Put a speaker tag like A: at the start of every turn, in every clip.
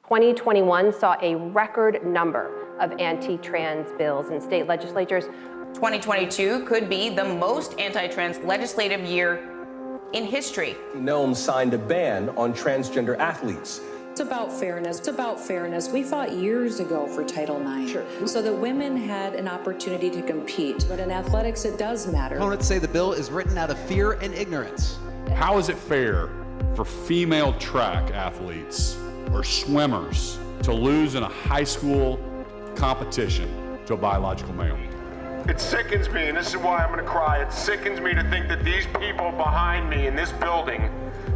A: 2021 saw a record number of anti-trans bills in state legislatures.
B: 2022 could be the most anti-trans legislative year in history.
C: Nome signed a ban on transgender athletes.
D: It's about fairness. It's about fairness. We fought years ago for Title IX, so that women had an opportunity to compete. But in athletics, it does matter.
E: Opponents say the bill is written out of fear and ignorance.
F: How is it fair for female track athletes or swimmers to lose in a high school competition to a biological male?
G: It sickens me, and this is why I'm gonna cry. It sickens me to think that these people behind me in this building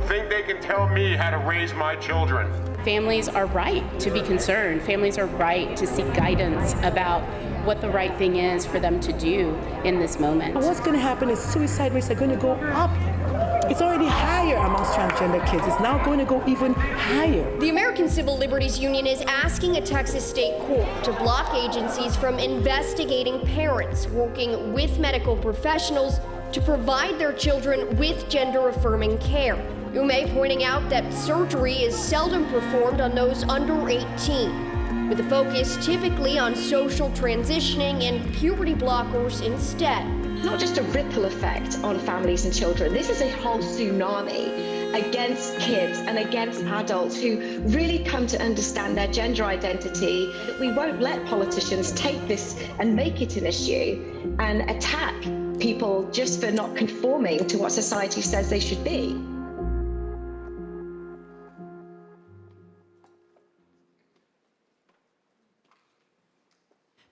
G: think they can tell me how to raise my children.
H: Families are right to be concerned. Families are right to seek guidance about what the right thing is for them to do in this moment.
I: What's going to happen is suicide rates are going to go up. It's already higher amongst transgender kids. It's now going to go even higher.
J: The American Civil Liberties Union is asking a Texas state court to block agencies from investigating parents working with medical professionals to provide their children with gender-affirming care. Ume pointing out that surgery is seldom performed on those under 18, with a focus typically on social transitioning and puberty blockers instead.
K: Not just a ripple effect on families and children. This is a whole tsunami against kids and against adults who really come to understand their gender identity. We won't let politicians take this and make it an issue and attack people just for not conforming to what society says they should be.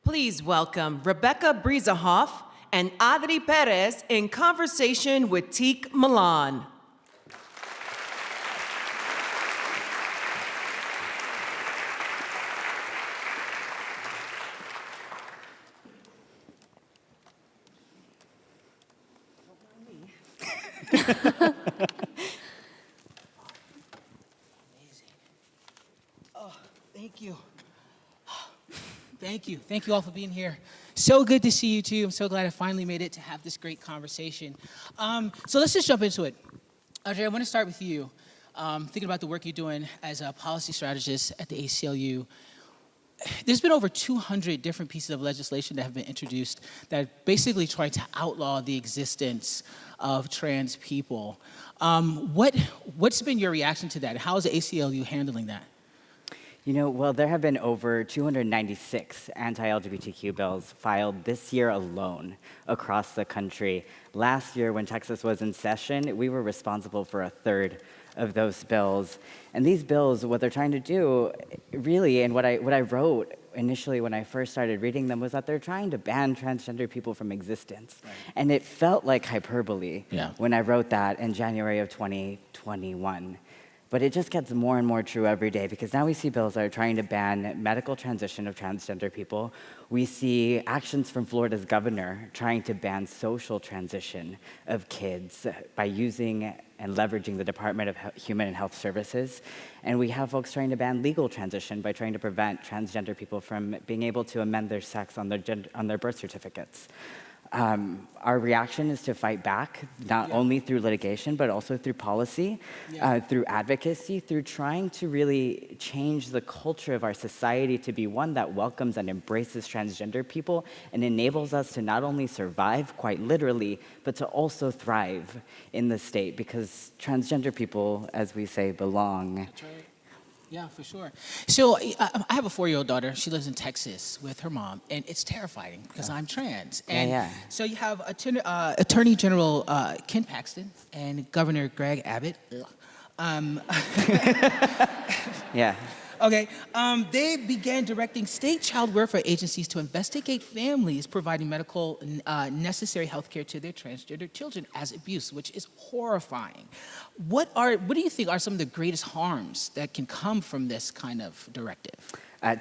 L: Please welcome Rebekah Bruesehoff and Adri Perez in conversation with Teak Milan.
M: Amazing. Oh, thank you. Thank you. Thank you all for being here. So good to see you too. I'm so glad I finally made it to have this great conversation. So let's just jump into it. Adri, I want to start with you. Thinking about the work you're doing as a policy strategist at the ACLU, there's been over 200 different pieces of legislation that have been introduced that basically try to outlaw the existence of trans people. What's been your reaction to that? How is the ACLU handling that?
N: You know, well, there have been over 296 anti-LGBTQ bills filed this year alone across the country. Last year, when Texas was in session, we were responsible for a third of those bills. And these bills, what they're trying to do, really, and what I wrote initially when I first started reading them, was that they're trying to ban transgender people from existence. Right. And it felt like hyperbole when I wrote that in January of 2021. But it just gets more and more true every day, because now we see bills that are trying to ban medical transition of transgender people. We see actions from Florida's governor trying to ban social transition of kids by using and leveraging the Department of Human and Health Services. And we have folks trying to ban legal transition by trying to prevent transgender people from being able to amend their sex on their birth certificates. Our reaction is to fight back, not only through litigation, but also through policy, through advocacy, through trying to really change the culture of our society to be one that welcomes and embraces transgender people and enables us to not only survive, quite literally, but to also thrive in the state, because transgender people, as we say, belong.
M: That's right. Yeah, for sure. So I have a 4-year-old daughter. She lives in Texas with her mom, and it's terrifying because I'm trans. And so you have Attorney General Ken Paxton and Governor Greg Abbott.
N: Yeah.
M: Okay, they began directing state child welfare agencies to investigate families providing medical necessary health care to their transgender children as abuse, which is horrifying. What do you think are some of the greatest harms that can come from this kind of directive?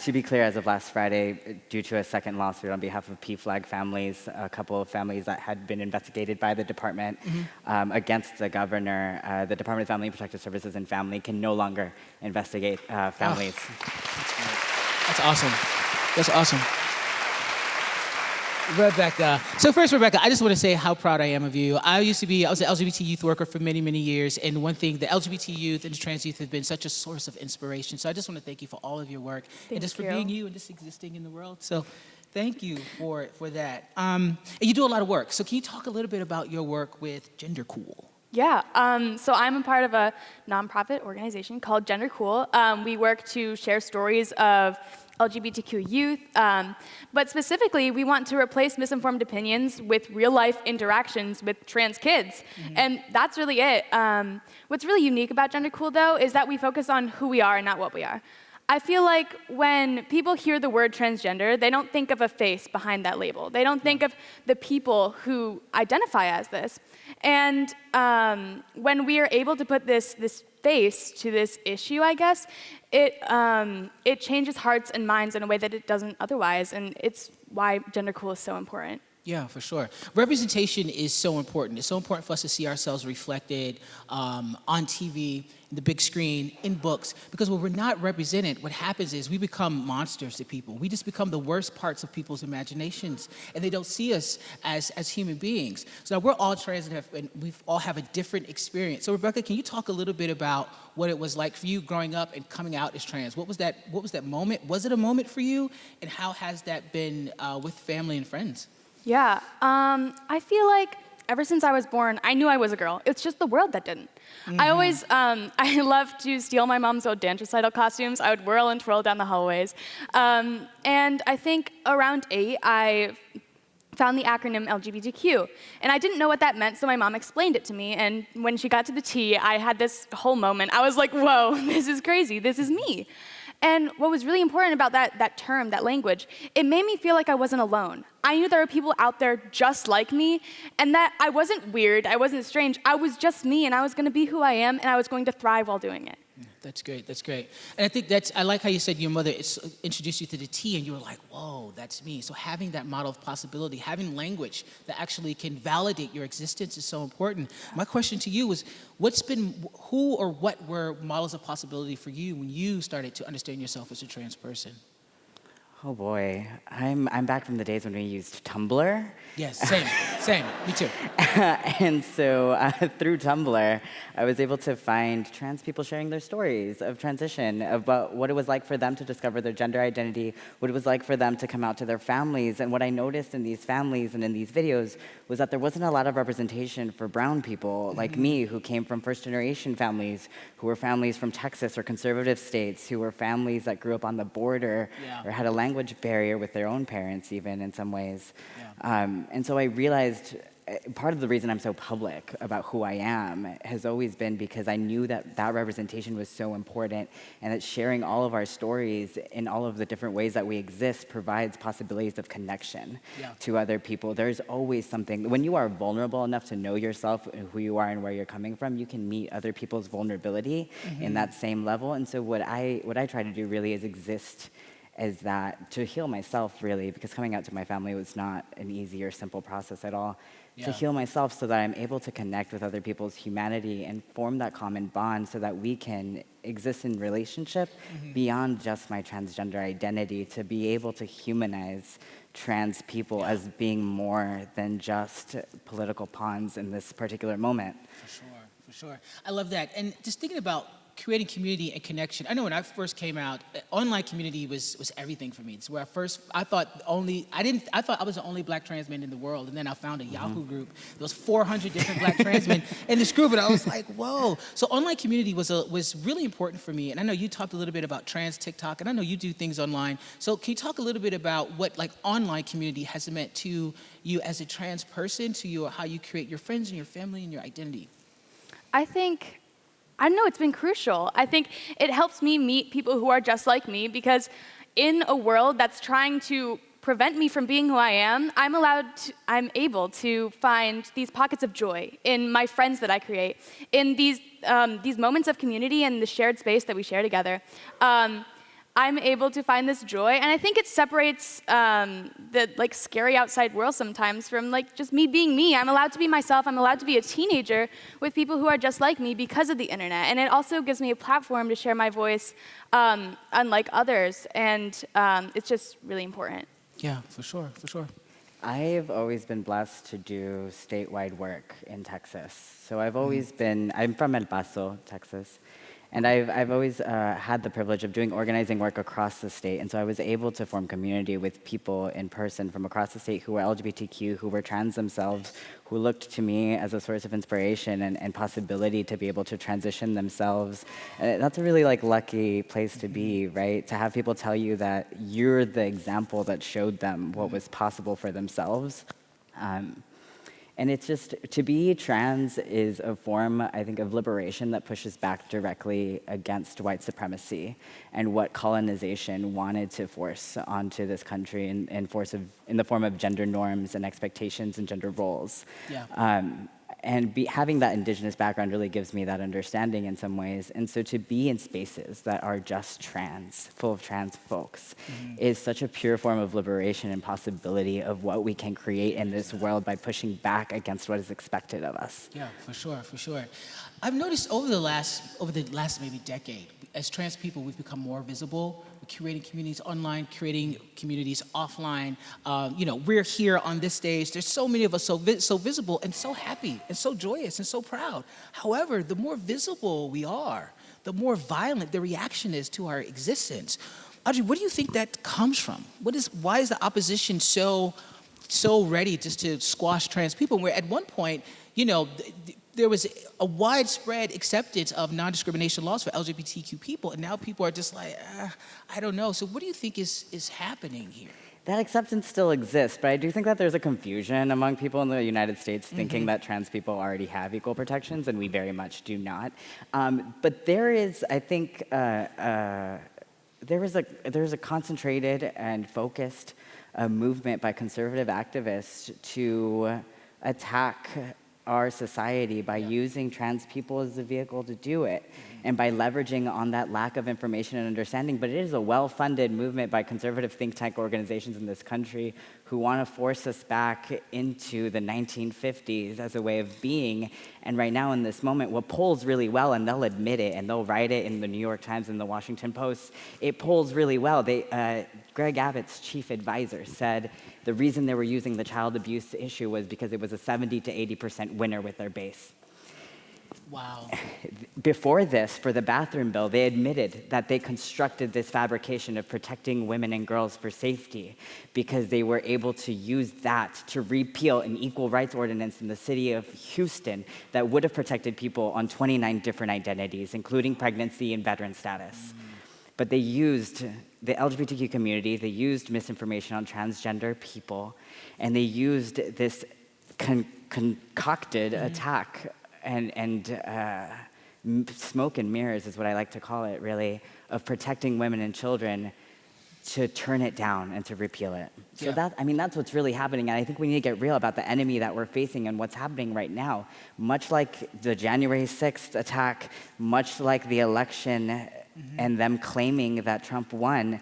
N: To be clear, as of last Friday, due to a second lawsuit on behalf of PFLAG families, a couple of families that had been investigated by the department against the governor, the Department of Family and Protective Services and Family can no longer investigate families.
M: That's awesome. That's awesome. Rebekah. So first, Rebekah, I just want to say how proud I am of you. I was an LGBT youth worker for many, many years, and one thing, the LGBT youth and the trans youth have been such a source of inspiration. So I just want to thank you for all of your work and just for being you and just existing in the world. So thank you for that. And you do a lot of work. So can you talk a little bit about your work with Gender Cool?
O: Yeah, so I'm a part of a nonprofit organization called Gender Cool. We work to share stories of LGBTQ youth, but specifically, we want to replace misinformed opinions with real-life interactions with trans kids, and that's really it. What's really unique about Gender Cool, though, is that we focus on who we are and not what we are. I feel like when people hear the word transgender, they don't think of a face behind that label. They don't think of the people who identify as this. And when we are able to put this face to this issue, I guess, it changes hearts and minds in a way that it doesn't otherwise, and it's why Gender Cool is so important.
M: Yeah, for sure. Representation is so important. It's so important for us to see ourselves reflected on TV, the big screen, in books, because when we're not represented, what happens is we become monsters to people. We just become the worst parts of people's imaginations, and they don't see us as human beings. So now we're all trans and we all have a different experience. So Rebekah, can you talk a little bit about what it was like for you growing up and coming out as trans? What was that moment? Was it a moment for you? And how has that been with family and friends?
O: Yeah, I feel like ever since I was born, I knew I was a girl. It's just the world that didn't. I always, I loved to steal my mom's old dance recital costumes. I would whirl and twirl down the hallways. And I think around 8, I found the acronym LGBTQ. And I didn't know what that meant, so my mom explained it to me. And when she got to the T, I had this whole moment. I was like, whoa, this is crazy. This is me. And what was really important about that term, that language, it made me feel like I wasn't alone. I knew there were people out there just like me, and that I wasn't weird, I wasn't strange, I was just me, and I was gonna be who I am, and I was going to thrive while doing it.
M: That's great, that's great. And I think I like how you said your mother introduced you to the T and you were like, whoa, that's me. So having that model of possibility, having language that actually can validate your existence is so important. My question to you was, who or what were models of possibility for you when you started to understand yourself as a trans person?
N: Oh boy, I'm back from the days when we used Tumblr.
M: Yes, same, me too.
N: And so through Tumblr, I was able to find trans people sharing their stories of transition, about what it was like for them to discover their gender identity, what it was like for them to come out to their families. And what I noticed in these families and in these videos was that there wasn't a lot of representation for brown people like me, who came from first-generation families, who were families from Texas or conservative states, who were families that grew up on the border or had a language barrier with their own parents, even in some ways. And so I realized part of the reason I'm so public about who I am has always been because I knew that that representation was so important, and that sharing all of our stories in all of the different ways that we exist provides possibilities of connection to other people. There's always something, when you are vulnerable enough to know yourself, who you are and where you're coming from, you can meet other people's vulnerability in that same level. And so what I try to do really is exist as that, to heal myself really, because coming out to my family was not an easy or simple process at all. To heal myself so that I'm able to connect with other people's humanity and form that common bond so that we can exist in relationship beyond just my transgender identity, to be able to humanize trans people as being more than just political pawns in this particular moment.
M: For sure. I love that. And just thinking about creating community and connection. I know when I first came out, online community was everything for me. It's where I thought I was the only black trans man in the world, and then I found a Yahoo group. There was 400 different black trans men in this group, and I was like, whoa. So online community was really important for me. And I know you talked a little bit about trans TikTok, and I know you do things online. So can you talk a little bit about what online community has meant to you as a trans person, to how you create your friends and your family and your identity?
O: I know it's been crucial. I think it helps me meet people who are just like me, because in a world that's trying to prevent me from being who I am, I'm able to find these pockets of joy in my friends that I create, in these moments of community and the shared space that we share together. I'm able to find this joy, and I think it separates the scary outside world sometimes from just me being me. I'm allowed to be myself. I'm allowed to be a teenager with people who are just like me because of the internet, and it also gives me a platform to share my voice, unlike others, and it's just really important.
M: Yeah, for sure.
N: I've always been blessed to do statewide work in Texas. So I've always been, I'm from El Paso, Texas, and I've always had the privilege of doing organizing work across the state. And so I was able to form community with people in person from across the state who were LGBTQ, who were trans themselves, who looked to me as a source of inspiration and possibility to be able to transition themselves. That's a really lucky place to be, right? To have people tell you that you're the example that showed them what was possible for themselves. And it's just, to be trans is a form, I think, of liberation that pushes back directly against white supremacy and what colonization wanted to force onto this country in the form of gender norms and expectations and gender roles.
M: Yeah.
N: And having that indigenous background really gives me that understanding in some ways. And so to be in spaces that are just trans, full of trans folks, is such a pure form of liberation and possibility of what we can create in this world by pushing back against what is expected of us.
M: Yeah, for sure, for sure. I've noticed over the last maybe decade, as trans people, we've become more visible. We're curating communities online, creating communities offline. We're here on this stage. There's so many of us so visible and so happy and so joyous and so proud. However, the more visible we are, the more violent the reaction is to our existence. Adri, what do you think that comes from? Why is the opposition so ready just to squash trans people? Where at one point, there was a widespread acceptance of non-discrimination laws for LGBTQ people, and now people are just like, I don't know. So what do you think is happening here?
N: That acceptance still exists, but I do think that there's a confusion among people in the United States thinking that trans people already have equal protections, and we very much do not. But there is, I think, there's a concentrated and focused movement by conservative activists to attack our society by using trans people as a vehicle to do it, and by leveraging on that lack of information and understanding. But it is a well-funded movement by conservative think tank organizations in this country who want to force us back into the 1950s as a way of being. And right now in this moment, what polls really well, and they'll admit it, and they'll write it in the New York Times and the Washington Post, it polls really well. Greg Abbott's chief advisor said the reason they were using the child abuse issue was because it was a 70 to 80% winner with their base.
M: Wow.
N: Before this, for the bathroom bill, they admitted that they constructed this fabrication of protecting women and girls for safety because they were able to use that to repeal an equal rights ordinance in the city of Houston that would have protected people on 29 different identities, including pregnancy and veteran status. But they used the LGBTQ community, they used misinformation on transgender people, and they used this concocted attack and smoke and mirrors is what I like to call it, really, of protecting women and children to turn it down and to repeal it. So that's what's really happening. And I think we need to get real about the enemy that we're facing and what's happening right now. Much like the January 6th attack, much like the election and them claiming that Trump won,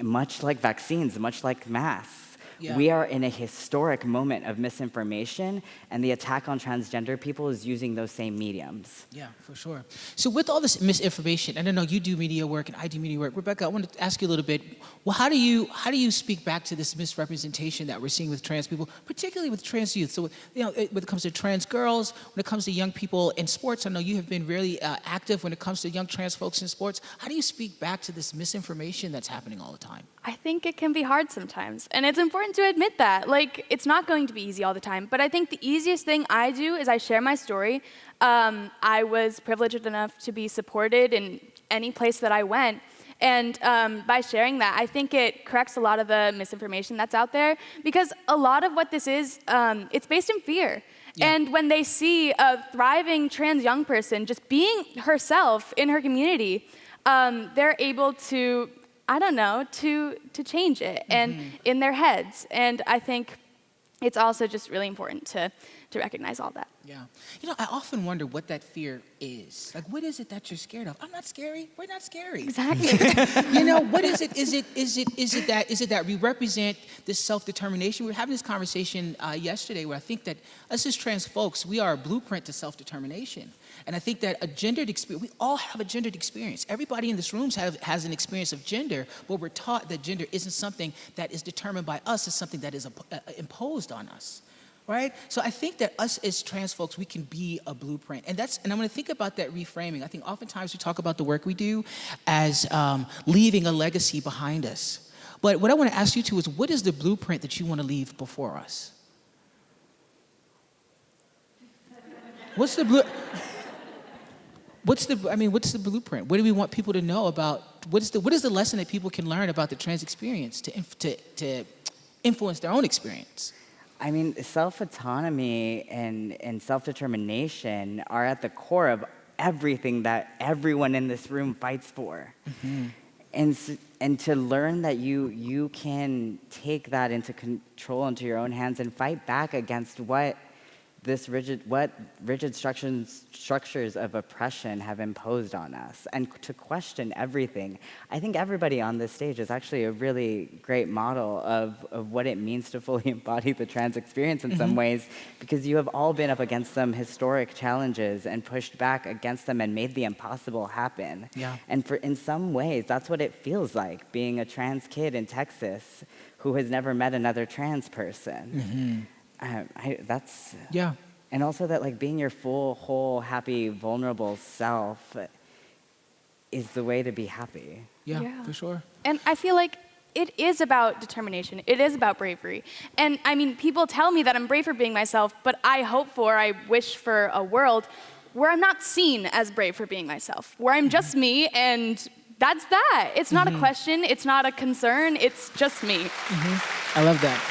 N: much like vaccines, much like masks, we are in a historic moment of misinformation, and the attack on transgender people is using those same mediums.
M: Yeah, for sure. So with all this misinformation, and I know you do media work and I do media work. Rebekah, I want to ask you a little bit, well, how do you speak back to this misrepresentation that we're seeing with trans people, particularly with trans youth? So, when it comes to trans girls, when it comes to young people in sports, I know you have been really active when it comes to young trans folks in sports. How do you speak back to this misinformation that's happening all the time?
O: I think it can be hard sometimes, and it's important to admit that. It's not going to be easy all the time, but I think the easiest thing I do is I share my story. I was privileged enough to be supported in any place that I went, and by sharing that, I think it corrects a lot of the misinformation that's out there, because a lot of what this is, it's based in fear. Yeah. And when they see a thriving trans young person just being herself in her community, they're able to, to change it and in their heads. And I think it's also just really important to to recognize all that.
M: Yeah. You know, I often wonder what that fear is. Like, what is it that you're scared of? I'm not scary. We're not scary.
O: Exactly.
M: You know, what is it? Is it that we represent this self-determination? We were having this conversation yesterday where I think that us as trans folks, we are a blueprint to self-determination. And I think that a gendered experience, we all have a gendered experience. Everybody in this room has an experience of gender, but we're taught that gender isn't something that is determined by us, it's something that is imposed on us. Right? So I think that us as trans folks, we can be a blueprint. And I'm going to think about that reframing. I think oftentimes we talk about the work we do as leaving a legacy behind us. But what I want to ask you two is, what is the blueprint that you want to leave before us? What's the blueprint? What do we want people to know about? What is the lesson that people can learn about the trans experience to influence their own experience?
N: I mean, self-autonomy and self-determination are at the core of everything that everyone in this room fights for. Mm-hmm. And to learn that you can take that into control into your own hands and fight back against what rigid structures of oppression have imposed on us, and to question everything. I think everybody on this stage is actually a really great model of what it means to fully embody the trans experience in some ways, because you have all been up against some historic challenges and pushed back against them and made the impossible happen. Yeah. And in some ways, that's what it feels like, being a trans kid in Texas who has never met another trans person. Yeah. And also that, like, being your full, whole, happy, vulnerable self is the way to be happy.
M: Yeah, for sure.
O: And I feel like it is about determination. It is about bravery. And I mean, people tell me that I'm brave for being myself, but I wish for a world where I'm not seen as brave for being myself, where I'm just me, and that's that. It's not a question, it's not a concern, it's just me.
M: I love that.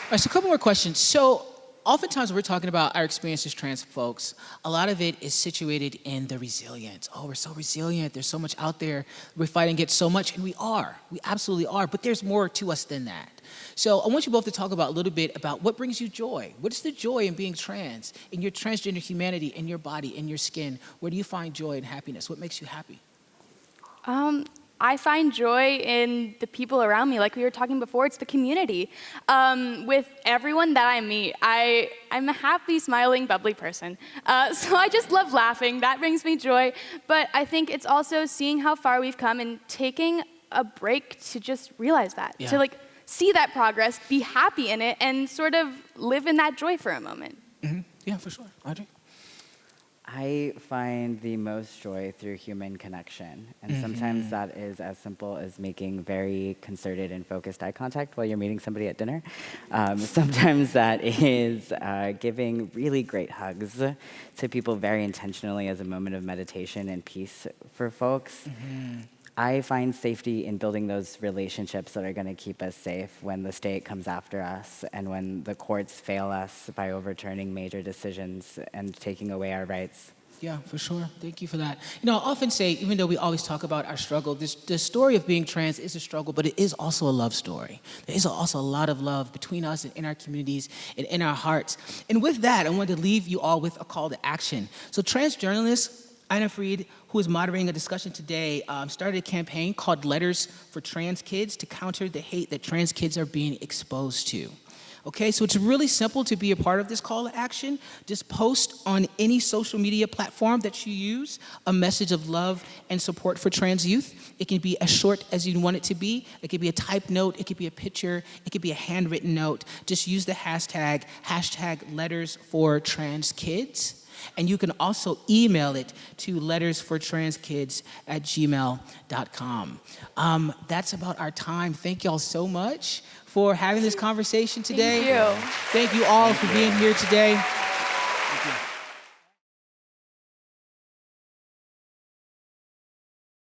M: All right, so a couple more questions. So oftentimes when we're talking about our experience as trans folks, a lot of it is situated in the resilience. Oh, we're so resilient. There's so much out there. We're fighting against so much, and we are. We absolutely are. But there's more to us than that. So I want you both to talk about a little bit about what brings you joy. What is the joy in being trans, in your transgender humanity, in your body, in your skin? Where do you find joy and happiness? What makes you happy?
O: I find joy in the people around me. Like we were talking before, it's the community. With everyone that I meet, I'm a happy, smiling, bubbly person. So I just love laughing. That brings me joy. But I think it's also seeing how far we've come and taking a break to just realize that. Yeah. To like see that progress, be happy in it, and sort of live in that joy for a moment.
M: Yeah, for sure. Adri?
N: I find the most joy through human connection. And sometimes that is as simple as making very concerted and focused eye contact while you're meeting somebody at dinner. Sometimes that is giving really great hugs to people very intentionally as a moment of meditation and peace for folks. I find safety in building those relationships that are going to keep us safe when the state comes after us and when the courts fail us by overturning major decisions and taking away our rights.
M: Yeah, for sure. Thank you for that. You know, I often say, even though we always talk about our struggle, the story of being trans is a struggle, but it is also a love story. There is also a lot of love between us and in our communities and in our hearts. And with that, I wanted to leave you all with a call to action. So trans journalist Anna Fried, who is moderating a discussion today, started a campaign called Letters for Trans Kids to counter the hate that trans kids are being exposed to. Okay, so it's really simple to be a part of this call to action. Just post on any social media platform that you use a message of love and support for trans youth. It can be as short as you want it to be. It could be a typed note. It could be a picture. It could be a handwritten note. Just use the hashtag #LettersForTransKids. And you can also email it to lettersfortranskids@gmail.com. That's about our time. Thank y'all so much for having this conversation today.
O: Thank you.
M: Thank you all for being here today. Thank you.